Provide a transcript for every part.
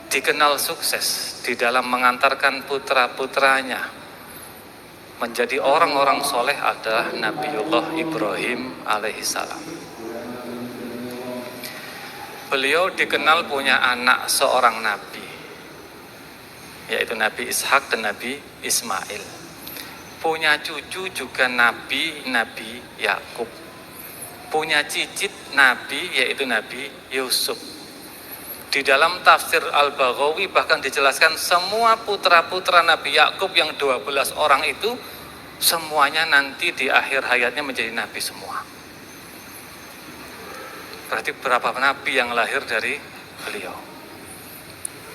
dikenal sukses di dalam mengantarkan putra-putranya menjadi orang-orang soleh adalah Nabiullah Ibrahim alaihissalam. Beliau dikenal punya anak seorang nabi, yaitu Nabi Ishak dan Nabi Ismail. Punya cucu juga Nabi Yakub. Punya cicit Nabi, yaitu Nabi Yusuf. Di dalam tafsir Al-Baghawi bahkan dijelaskan semua putra-putra Nabi Yakub yang 12 orang itu semuanya nanti di akhir hayatnya menjadi nabi semua. Berarti berapa nabi yang lahir dari beliau?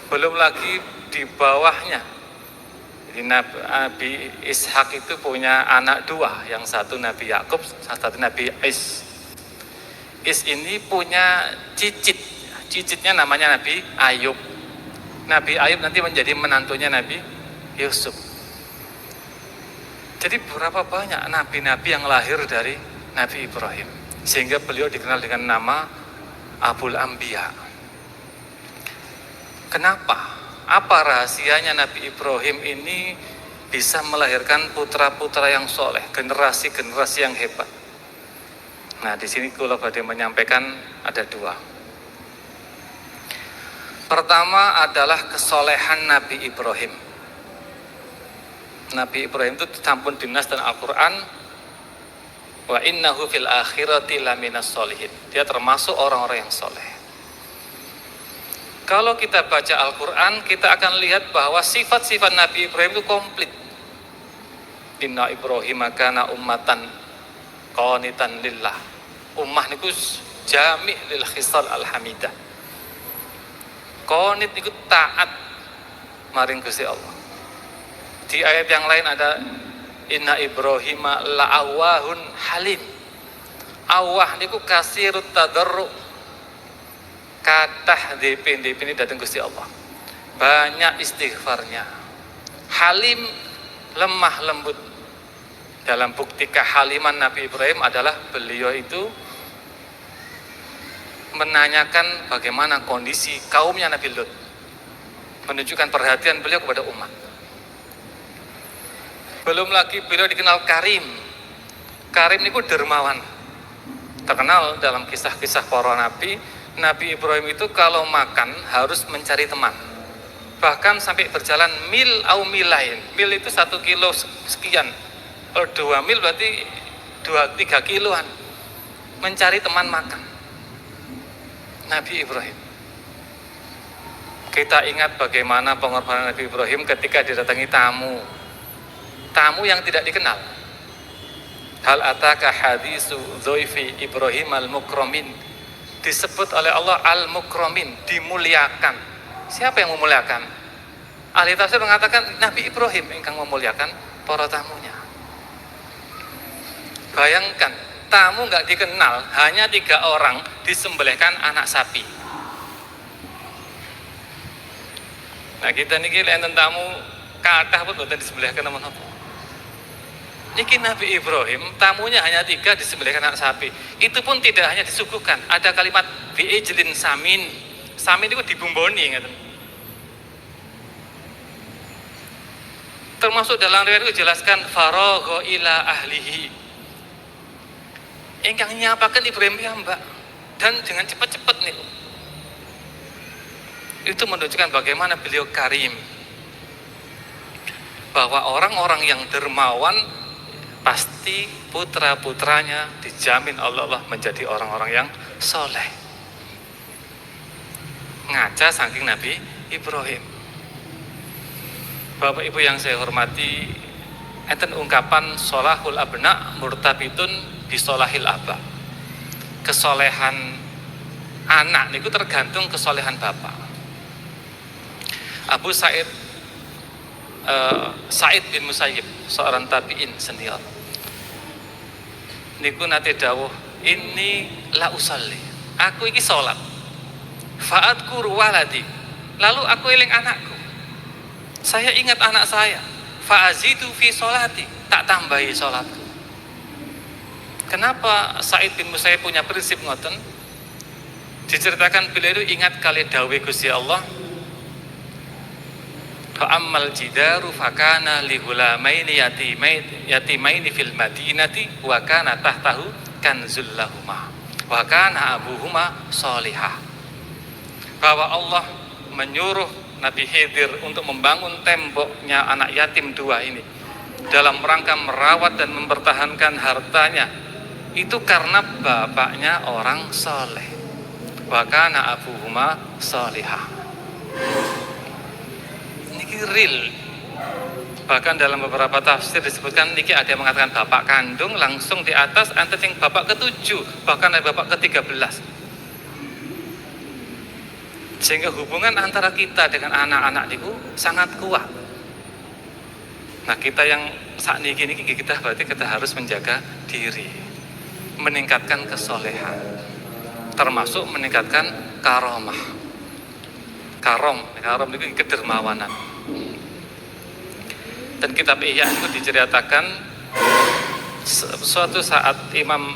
Belum lagi di bawahnya. Jadi Nabi Ishak itu punya anak dua, yang satu Nabi Yakub, satu Nabi Is. Is ini punya cicitnya namanya Nabi Ayub. Nabi Ayub nanti menjadi menantunya Nabi Yusuf. Jadi berapa banyak nabi-nabi yang lahir dari Nabi Ibrahim, sehingga beliau dikenal dengan nama Abul Anbiya. Kenapa? Apa rahasianya Nabi Ibrahim ini bisa melahirkan putra-putra yang soleh, generasi-generasi yang hebat? Nah, di sini kalau badai menyampaikan ada dua. Pertama adalah kesolehan Nabi Ibrahim. Nabi Ibrahim itu sampun dinas dan Al-Quran, wa innahu fil akhirati laminas solihin. Dia termasuk orang-orang yang soleh. Kalau kita baca Al-Quran, kita akan lihat bahwa sifat-sifat Nabi Ibrahim itu komplit. Inna Ibrahim kana ummatan qanitan lillah. Ummah niku jami' lil khisal al-hamidah. Qanit niku taat maring Gusti Allah. Di ayat yang lain ada Inna Ibrahim la'awahun halim. Awah niku kasirut tadarru. Kathah DP ini datang Gusti Allah. Banyak istighfarnya. Halim, lemah lembut. Dalam bukti kehaliman Nabi Ibrahim adalah beliau itu menanyakan bagaimana kondisi kaumnya Nabi Lut. Menunjukkan perhatian beliau kepada umat. Belum lagi beliau dikenal Karim. Karim niku dermawan. Terkenal dalam kisah-kisah para nabi. Nabi Ibrahim itu kalau makan harus mencari teman. Bahkan sampai berjalan mil au milain. Mil itu 1 kilo sekian. Kalau 2 mil berarti 2-3 kiloan. Mencari teman makan. Nabi Ibrahim. Kita ingat bagaimana pengorbanan Nabi Ibrahim ketika didatangi tamu. Tamu yang tidak dikenal. Hal ataka hadisu dzaifi Ibrahim al-mukramin. Disebut oleh Allah al-mukramin, dimuliakan. Siapa yang memuliakan? Ahli tafsir mengatakan Nabi Ibrahim yang memuliakan para tamunya. Bayangkan, tamu nggak dikenal, hanya 3 orang disembelihkan anak sapi. Nah kita niki enten tamu kathah pun boten disembelihkan napa-napa. Niki Nabi Ibrahim, tamunya hanya 3 disembelihkan anak sapi. Itu pun tidak hanya disuguhkan. Ada kalimat bi'ijlin samin. Samin itu dibumboni. Termasuk dalam riwayat itu jelaskan faragha ila ahlihi. Ingkang nyapaken Ibrahim ya mbak. Dan dengan cepat-cepat nih. Itu menunjukkan bagaimana beliau karim. Bahwa orang-orang yang dermawan pasti putra-putranya dijamin Allah menjadi orang-orang yang soleh. Ngaca saking Nabi Ibrahim. Bapak Ibu yang saya hormati, enten ungkapan solahul abna murtabitun bisolahil aba. Kesolehan anak niku tergantung kesolehan bapak. Abu Sa'id bin Musayyib, seorang tabi'in senior. Niku nate dawuh, ini la usalli. Aku iki salat. Fa'adkuru waladi. Lalu aku eling anakku. Saya ingat anak saya. Fa'azidu fi sholati. Tak tambahi salatku. Kenapa Sa'id bin Musayyib punya prinsip ngoten? Diceritakan beliau itu ingat kali dawuh Gusti Allah, Fa ammal jidaru fakana li ghulamaini yatimaini fil madinati wa kana tahtahu kanzul lahuma wa kana abuhuma sholihah. Bahwa Allah menyuruh Nabi Khidir untuk membangun temboknya anak yatim dua ini dalam rangka merawat dan mempertahankan hartanya, itu karena bapaknya orang soleh. Wa kana abuhuma sholihah. Niki real. Bahkan dalam beberapa tafsir disebutkan niki ada yang mengatakan bapak kandung langsung di atas, antara yang bapak ke-7, bahkan ada bapak ke-13. Sehingga hubungan antara kita dengan anak-anak niku sangat kuat. Nah, kita yang saat ini kita berarti kita harus menjaga diri, meningkatkan kesolehan, termasuk meningkatkan karomah. Karom itu kedermawanan. Dan kitab Ihya itu diceritakan suatu saat Imam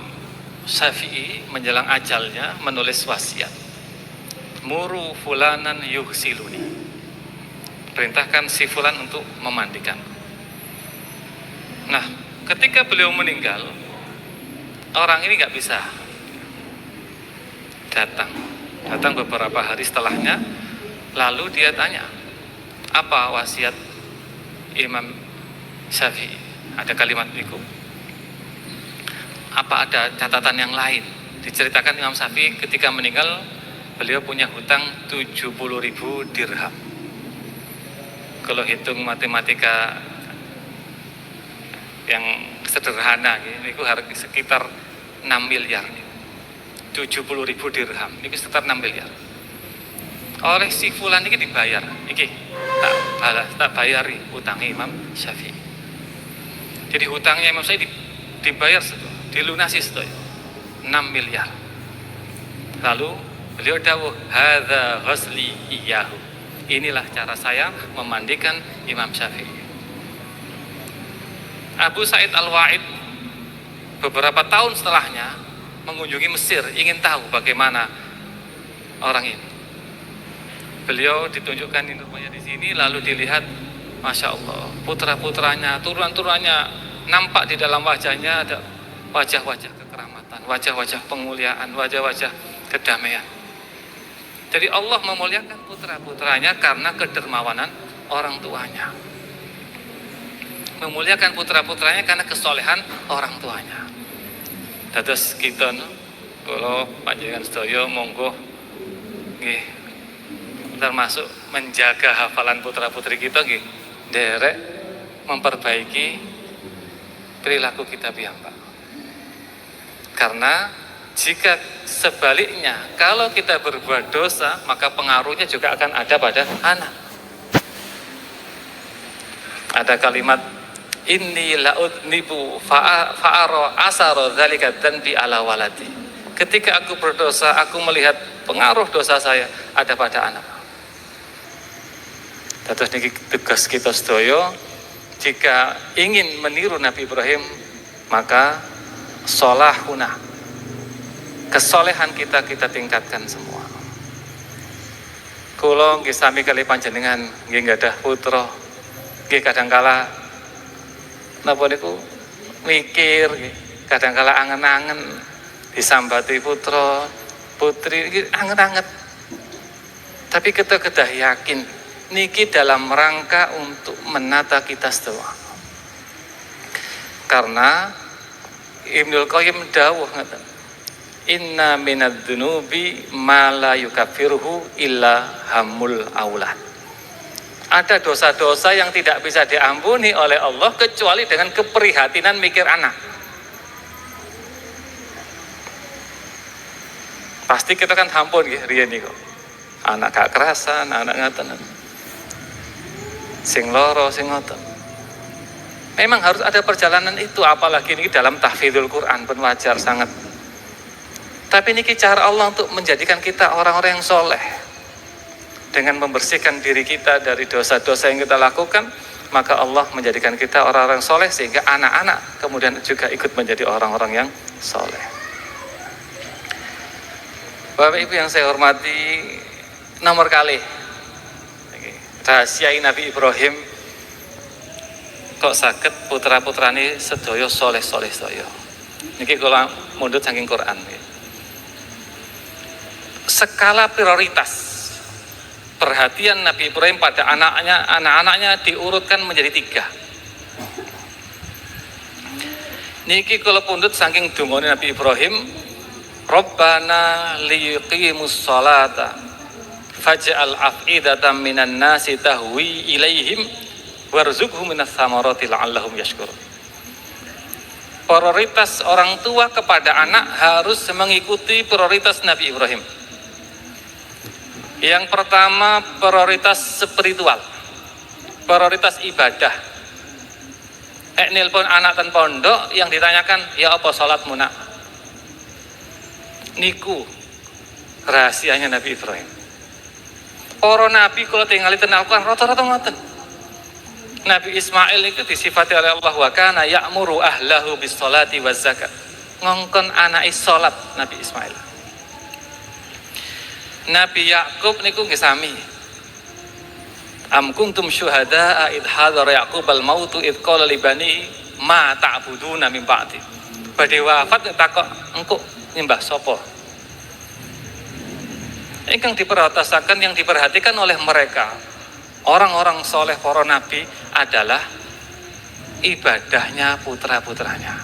Syafi'i menjelang ajalnya menulis wasiat. Muru fulanan yuhsiluni. Perintahkan si fulan untuk memandikan. Nah, ketika beliau meninggal, orang ini nggak bisa datang beberapa hari setelahnya. Lalu dia tanya, apa wasiat Imam Syafi'i? Ada kalimat berikut. Apa ada catatan yang lain? Diceritakan Imam Syafi'i ketika meninggal, beliau punya hutang 70.000 dirham. Kalau hitung matematika yang sederhana, ini harus sekitar 6 miliar. 70.000 dirham, ini sekitar 6 miliar. Oleh si fulan ini dibayar, tak bayari hutangnya Imam Syafi'i. Jadi hutangnya Imam Syafi'i dibayar dilunasi 6 miliar. Lalu beliau dawuh, hadza ghusli iyyahu. Inilah cara saya memandikan Imam Syafi'i. Abu Sa'id Al-Wa'id beberapa tahun setelahnya mengunjungi Mesir, ingin tahu bagaimana orang ini. Beliau ditunjukkan di rumahnya di sini, lalu dilihat, masya Allah, putra-putranya, turunan-turunannya, nampak di dalam wajahnya ada wajah-wajah kekeramatan, wajah-wajah pemuliaan, wajah-wajah kedamaian. Jadi Allah memuliakan putra-putranya karena kedermawanan orang tuanya. Memuliakan putra-putranya karena kesolehan orang tuanya. Terus kita, kalau panjenengan sedaya monggo nggih, termasuk menjaga hafalan putra-putri kita nggih, derek memperbaiki perilaku kita piyambak. Karena jika sebaliknya, kalau kita berbuat dosa, maka pengaruhnya juga akan ada pada anak. Ada kalimat, inni la'udnibu fa'aro asaro dzalika dzanbi ala waladi. Ketika aku berdosa, aku melihat pengaruh dosa saya ada pada anak. Terus niki tugas kita sedaya, jika ingin meniru Nabi Ibrahim, maka sholahuna, kesolehan kita tingkatkan semua. Kula nggih sami kali panjenengan nggih gadah putra, nggih kadangkala napa niku mikir, kadangkala angen-angen disambati putra putri nggih angen-angen. Tapi kita kedah yakin niki dalam rangka untuk menata kita semua. Karena Ibnul Qayyim dawuh ngaten, inna minadz dzunubi ma la yukaffiruhu illa hamul aulad. Ada dosa-dosa yang tidak bisa diampuni oleh Allah kecuali dengan keprihatinan mikir anak. Pasti kita kan hampun nggih riyen niku. Anak gak kerasan, anak ngaten. Sing loro, sing ngoten. Memang harus ada perjalanan itu, apalagi ini dalam tahfidzul Quran pun wajar sangat. Tapi ini cara Allah untuk menjadikan kita orang-orang yang soleh. Dengan membersihkan diri kita dari dosa-dosa yang kita lakukan, maka Allah menjadikan kita orang-orang soleh, sehingga anak-anak kemudian juga ikut menjadi orang-orang yang soleh. Bapak Ibu yang saya hormati, nomor kali rahasiai Nabi Ibrahim kok saged putra-putrane sedaya soleh-soleh sedaya. Niki kula mundhut saking Quran. Skala prioritas perhatian Nabi Ibrahim pada anak-anaknya diurutkan menjadi 3. Niki kula pundhut saking dungane Nabi Ibrahim, Rabbana liyuqimus sholata faj'al af'idatan minan nasi tahwi ilaihim warzuqhum minas samarati la'allahum yashkurun. Prioritas orang tua kepada anak harus mengikuti prioritas Nabi Ibrahim. Yang pertama prioritas spiritual, prioritas ibadah. Nelpon anak dan pondok yang ditanyakan, ya apa sholatmu nak? Niku rahasianya Nabi Ibrahim. Para nabi kalau tinggal di Al-Quran rata-rata ngoten. Nabi Ismail itu disifati oleh Allah wa kana ya'muru ahlahu bis sholati waz zakat. Ngongkon anake salat Nabi Ismail. Nabi Yakub niku nggih sami. Am kuntum syuhada'a id hadara Yaqub al-mautu id qala li bani ma ta'buduna min ba'di. Badhe wafat takok engko nyembah sapa? Ingkang diperhatikan, yang diperhatikan oleh mereka orang-orang soleh para nabi adalah ibadahnya putra-putranya.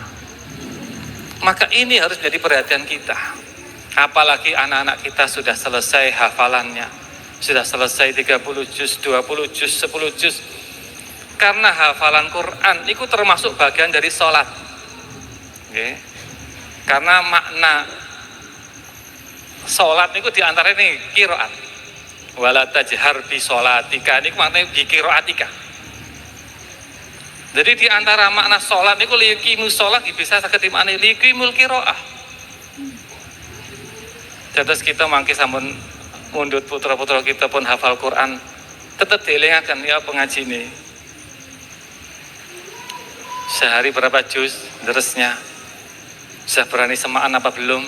Maka ini harus menjadi perhatian kita. Apalagi anak-anak kita sudah selesai hafalannya, sudah selesai 30 juz, 20 juz, 10 juz. Karena hafalan Quran itu termasuk bagian dari sholat. Okay. Karena makna sholat itu diantara ini qiraat. Wala tajhar bi sholatika ini maknanya bi qiraatika. Jadi diantara makna sholat itu liqimus sholat bisa saged dimaknani liqimul qiraah. Terus kita mangke sampun mundut putra-putra kita pun hafal Quran, tetap dielingaken ya pengaji ini. Sehari berapa juz deresnya? Sudah berani semaan apa belum?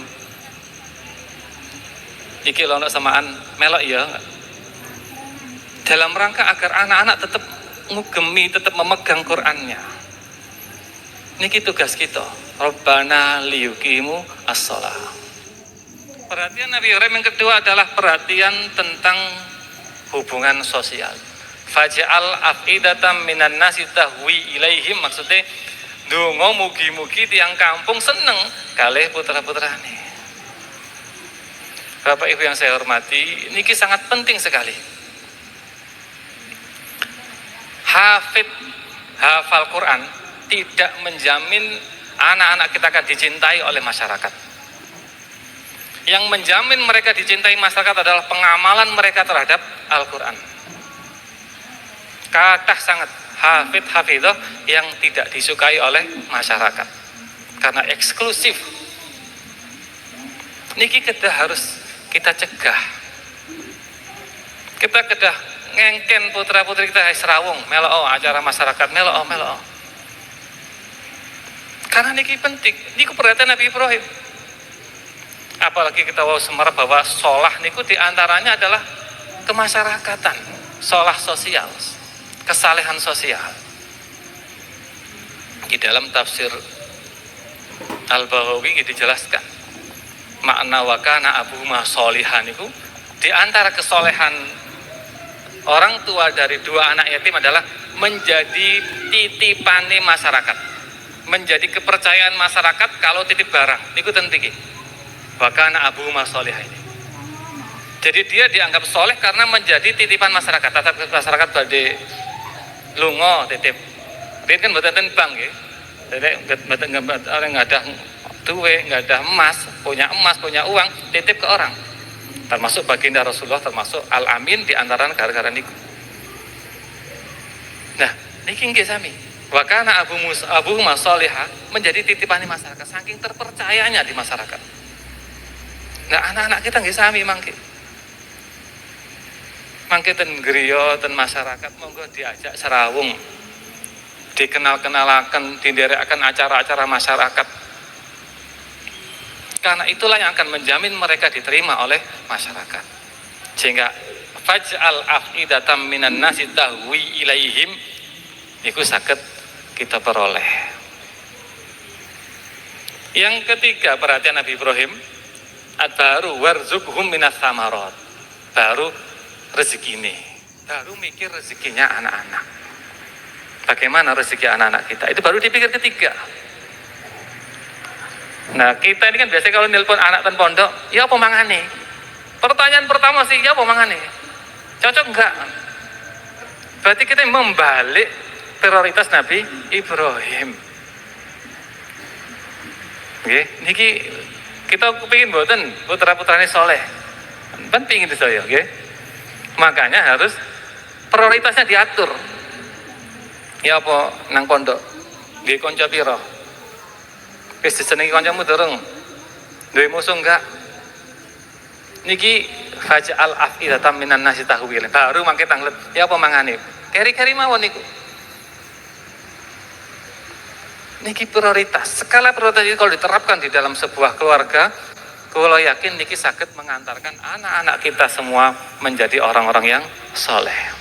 Iki lono semaan melok ya. Dalam rangka agar anak-anak tetap ngugemi, tetap memegang Qur'annya. Niki tugas kita. Rabbana liyuqimu as-shalah. Perhatian Nabi Ibrahim yang kedua adalah perhatian tentang hubungan sosial. Faj'al af'idatan minan nasi tahwi ilaihim, maksudnya donga mugi-mugi tiang kampung seneng kalih putra-putrane. Bapak Ibu yang saya hormati, niki sangat penting sekali. Hafal Quran tidak menjamin anak-anak kita akan dicintai oleh masyarakat. Yang menjamin mereka dicintai masyarakat adalah pengamalan mereka terhadap Al-Quran. Kathah sangat hafidh-hafidhah yang tidak disukai oleh masyarakat karena eksklusif. Niki kita harus kita cegah. Kita kedah ngengken putra-putri kita serawung melok acara masyarakat melok. Karena niki penting, niku perhatian Nabi Ibrahim. Apalagi kita tahu semerap bahwa sholah niku diantaranya adalah kemasyarakatan, sholah sosial, kesalehan sosial. Di dalam tafsir Al-Baghawi dijelaskan makna wakana abuhuma sholihan niku di antara kesolehan orang tua dari dua anak yatim adalah menjadi titipane masyarakat, menjadi kepercayaan masyarakat kalau titip barang niku tentiki. Wakana abuhuma sholihan ini. Jadi dia dianggap soleh karena menjadi titipan masyarakat. Tetap masyarakat badhe lunga titip. Dia kan mboten bank nggih. Jadi mboten ngadah duwe, nggak ada emas, punya uang, titip ke orang. Termasuk baginda Rasulullah, termasuk Al-Amin di antara negara-negara niku. Nah, niki nggih sami. Wa kana abuhuma sholiha menjadi titipane masyarakat saking terpercayanya di masyarakat. Nah, anak-anak kita nggih sami mangke. Mangke ten griya ten masyarakat monggo diajak serawung. Dikenal-kenalaken, dinderekaken acara-acara masyarakat. Karena itulah yang akan menjamin mereka diterima oleh masyarakat. Sehingga faj'al afidatam minan nasi tahwi ilaihim, iku saged kita peroleh. Yang ketiga, perhatian Nabi Ibrahim, baru warzuqhum minas samarat, baru rezeki ini, baru mikir rezekinya anak-anak. Bagaimana rezeki anak-anak kita, itu baru dipikir ketiga. Nah, kita ini kan biasanya kalau nelpon anak dan pondok, ya apa mangane? Pertanyaan pertama sih, ya apa mangane? Cocok enggak? Berarti kita membalik prioritas Nabi Ibrahim. Oke, niki kita kepingin boten putra-putrane soleh. Penting itu saya, oke? Makanya harus prioritasnya diatur. Ya apa nang pondok? Nggih kanca pira? Wis disenengi kancamu dereng? Duwe musuh enggak? Niki faj'al afidatam minan nasi tahwil. Baru mangke tanglet. Ya apa mangane? Keri-keri mawon niku. Niki prioritas. Skala prioritas itu kalau diterapkan di dalam sebuah keluarga, kalau yakin niki saged mengantarkan anak-anak kita semua menjadi orang-orang yang soleh.